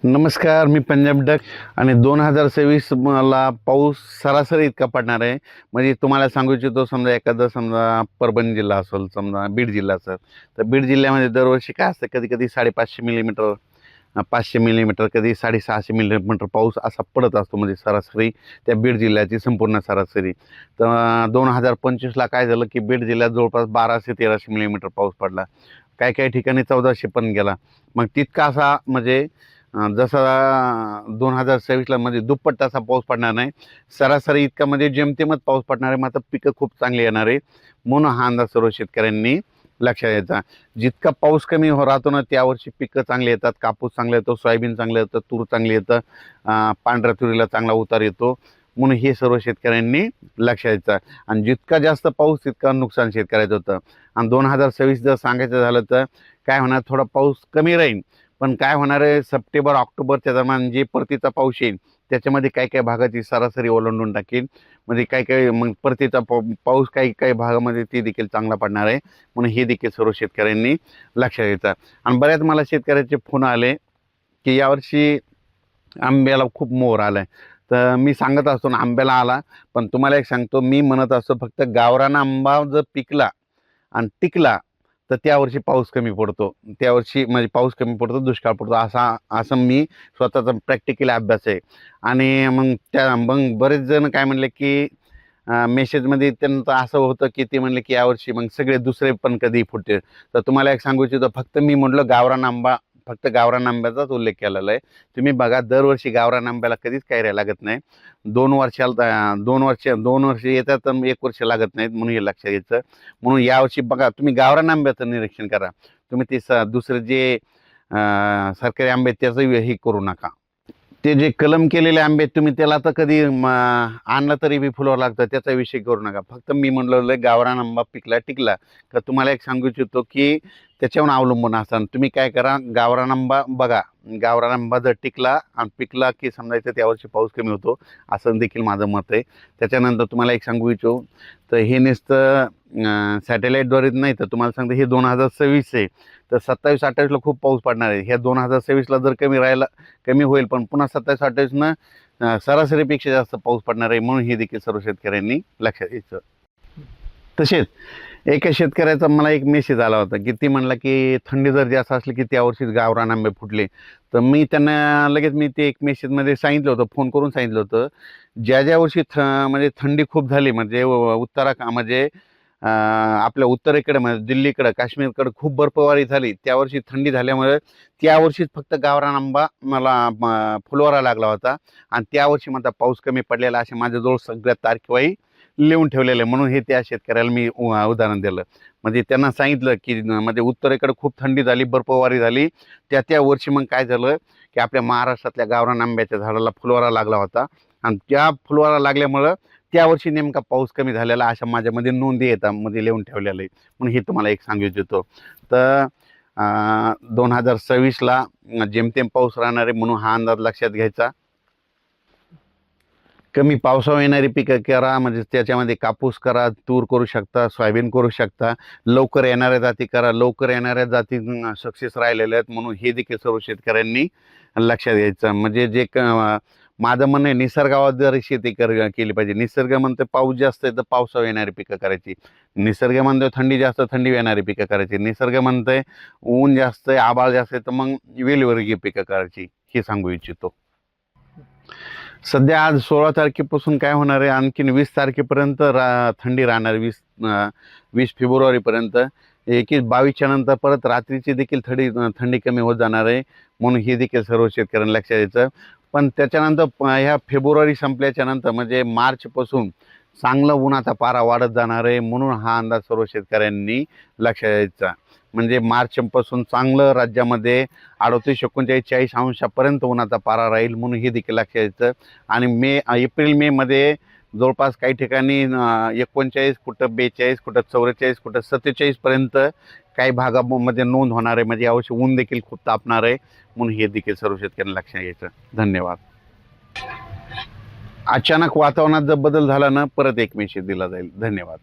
नमस्कार, मी पंजाब डक आणि 2026 मला पाऊस सरासरी इतका पडणार आहे. म्हणजे तुम्हाला सांगू इच्छितो, समजा एखादा समजा परभणी जिल्हा असेल, समजा बीड जिल्हा असेल, तर बीड जिल्ह्यामध्ये दरवर्षी काय असतं, कधी-कधी 550 मिलीमीटर, 500 मिलीमीटर, कधी 650 मिलीमीटर पाऊस असा पडत असतो. म्हणजे सरासरी त्या बीड जिल्ह्याची संपूर्ण सरासरी. तर 2025ला काय झालं, की बीड जिल्ह्यात जवळपास 1200-1300 मिलीमीटर पाऊस पडला. काही-काही ठिकाणी 1400 पण गेला. मग तितका असा म्हणजे जसा 2026ला म्हणजे दुप्पट असा पाऊस पडणार नाही. सरासरी इतका म्हणजे जेमतेमच पाऊस पडणार आहे. मात्र पिकं खूप चांगली येणार आहे. म्हणून हा अंदाज सर्व शेतकऱ्यांनी लक्षात घ्यायचा. जितका पाऊस कमी राहतो ना, त्यावर्षी पिकं चांगली येतात. कापूस चांगला येतो, सोयाबीन चांगलं येतं, तूर चांगली येतं, पांढऱ्या तुरीला चांगला उतार येतो. म्हणून हे सर्व शेतकऱ्यांनी लक्षात घ्यायचं. आणि जितका जास्त पाऊस तितका नुकसान शेतकऱ्याचं होतं. आणि 2026 जर सांगायचं झालं तर काय होणार, थोडा पाऊस कमी राहील. पण काय होणार आहे, सप्टेंबर ऑक्टोबरच्या दरम्यान जे परतीचा पाऊस येईल त्याच्यामध्ये काही काही भागाची सरासरी ओलांडून टाकेल. म्हणजे काही काही मग परतीचा पाऊस काही काही भागामध्ये ते देखील चांगला पडणार आहे. म्हणून हे देखील सर्व शेतकऱ्यांनी लक्षात घ्यायचं. आणि बऱ्याच मला शेतकऱ्याचे फोन आले की यावर्षी आंब्याला खूप मोहर आलाय. तर मी सांगत असतो ना, आंब्याला आला, पण तुम्हाला एक सांगतो, मी म्हणत असतो फक्त गावरान आंबा जर पिकला आणि टिकला तर त्यावर्षी पाऊस कमी पडतो. त्यावर्षी म्हणजे पाऊस कमी पडतो, दुष्काळ पडतो, असं मी स्वतःचा प्रॅक्टिकल अभ्यास आहे. आणि मग बरेच जण काय म्हणले की मेसेजमध्ये त्यांचं असं होतं की ते म्हणले की यावर्षी मग सगळे दुसरे पण कधी फुटते. तर तुम्हाला एक सांगू इच्छितो, फक्त मी म्हटलं गावरान आंबा, फक्त गावरान आंब्याचाच उल्लेख केलेला आहे. तुम्ही बघा, दरवर्षी गावरान आंब्याला कधीच कैऱ्या लागत नाही. 2 वर्ष येतात तर 1 वर्ष लागत नाहीत. म्हणून हे लक्षात घ्यायचं. म्हणून यावर्षी बघा, तुम्ही गावरान आंब्याचं निरीक्षण करा. तुम्ही ते दुसरे जे सरकारी आंबे त्याचं हे करू नका. ते जे कलम केलेले आंबे तुम्ही त्याला तर कधी आणलं तरी बी फुलावर लागतं, त्याचा विषय करू नका. फक्त मी म्हणलं गावरान आंबा पिकला टिकला तर तुम्हाला एक सांगू इच्छितो की त्याच्यावर अवलंबून असताना तुम्ही काय करा, गावरान आंबा बघा. गावरान आंबा जर टिकला आणि पिकला की समजायचं त्यावर्षी पाऊस कमी होतो, असं देखील माझं मत आहे. त्याच्यानंतर तुम्हाला एक सांगू इच्छितो, तर हे नुसतं सॅटेलाईटद्वारे नाही, तर तुम्हाला सांगतो हे 2026 आहे. तर 27-28ला खूप पाऊस पडणार आहे. ह्या 2026ला जर कमी होईल, पण पुन्हा 27-28नं सरासरीपेक्षा जास्त पाऊस पडणार आहे. म्हणून हे देखील सर्व शेतकऱ्यांनी लक्षात घ्यायचं. तसेच एका शेतकऱ्याचा मला एक मेसेज आला होता की ती म्हणला की थंडी जर जास्त असली की त्यावर्षीच गावरान आंबे फुटले. तर मी त्यांना लगेच ते एक मेसेजमध्ये सांगितलं होतं, फोन करून सांगितलं होतं, ज्या वर्षी म्हणजे थंडी खूप झाली, म्हणजे म्हणजे आपल्या उत्तरेकडे म्हणजे दिल्लीकडं, काश्मीरकडं खूप बर्फवारी झाली, त्यावर्षी थंडी झाल्यामुळे त्यावर्षीच फक्त गावरान आंबा मला फुलवारा लागला होता. आणि त्यावर्षी माझा पाऊस कमी पडलेला असे माझ्याजवळ सगळ्या तारखेवाही लिहून ठेवलेलं आहे. म्हणून हे त्या शेतकऱ्याला मी उदाहरण दिलं. म्हणजे त्यांना सांगितलं की म्हणजे उत्तरेकडे खूप थंडी झाली, बर्फवारी झाली, त्या वर्षी मग काय झालं की आपल्या महाराष्ट्रातल्या गावरान आंब्याच्या झाडाला फुलवारा लागला होता. आणि त्या फुलवारा लागल्यामुळं त्यावर्षी नेमका पाऊस कमी झालेला अशा माझ्यामध्ये नोंदी येतात, मध्ये लिहून ठेवलेलं आहे. म्हणून हे तुम्हाला एक सांगू इच्छितो. तर 2026ला जेमतेम पाऊस राहणार आहे, म्हणून हा अंदाज लक्षात घ्यायचा. कमी पावसावर येणारी पिकं करा, म्हणजे त्याच्यामध्ये कापूस करा, तूर करू शकता, सोयाबीन करू शकता. लवकर येणाऱ्या जाती करा, लवकर येणाऱ्या जाती सक्सेस राहिलेल्या आहेत. म्हणून हे देखील सर्व शेतकऱ्यांनी लक्षात घ्यायचं. म्हणजे माझं म्हणणं आहे, निसर्गावर शेती केली पाहिजे. निसर्ग म्हणतो पाऊस जास्त आहे तर पावसावर येणारी पिकं करायची. निसर्ग म्हणतोय थंडी जास्त, थंडी येणारी पिकं करायची. निसर्ग म्हणतोय ऊन जास्त आहे, आभाळ जास्त आहे, तर मग वेलवर्गीय पिकं करायची. हे सांगू इच्छितो. सध्या आज 16 तारखेपासून काय होणार आहे, आणखीन 20 तारखेपर्यंत थंडी राहणार. 20 फेब्रुवारीपर्यंत. 21-22च्या नंतर परत रात्रीची देखील थंडी कमी होत जाणार आहे. म्हणून हे देखील सर्व शेतकऱ्यांना लक्षात द्यायचं. पण त्याच्यानंतर ह्या फेब्रुवारी संपल्याच्या नंतर म्हणजे मार्चपासून चांगलं उन्हाचा पारा वाढत जाणार आहे. म्हणून हा अंदाज सर्व शेतकऱ्यांनी लक्षात द्यायचा. म्हणजे मार्चपासून चांगलं राज्यामध्ये 38-39-40 अंशापर्यंत उन्हाचा पारा राहील. म्हणून हे देखील लक्षात द्यायचं. आणि एप्रिल-मे मध्ये जवळपास काही ठिकाणी 39, कुठं 42, कुठं 44, कुठं 47पर्यंत काही भागामध्ये नोंद होणार आहे. म्हणजे यावर्षी ऊन देखील खूप तापणार आहे. म्हणून हे देखील सर्व शेतकऱ्यांना लक्षात घ्यायचं. धन्यवाद. अचानक वातावरणात जर बदल झाला ना, परत एक मेसेज दिला जाईल. धन्यवाद.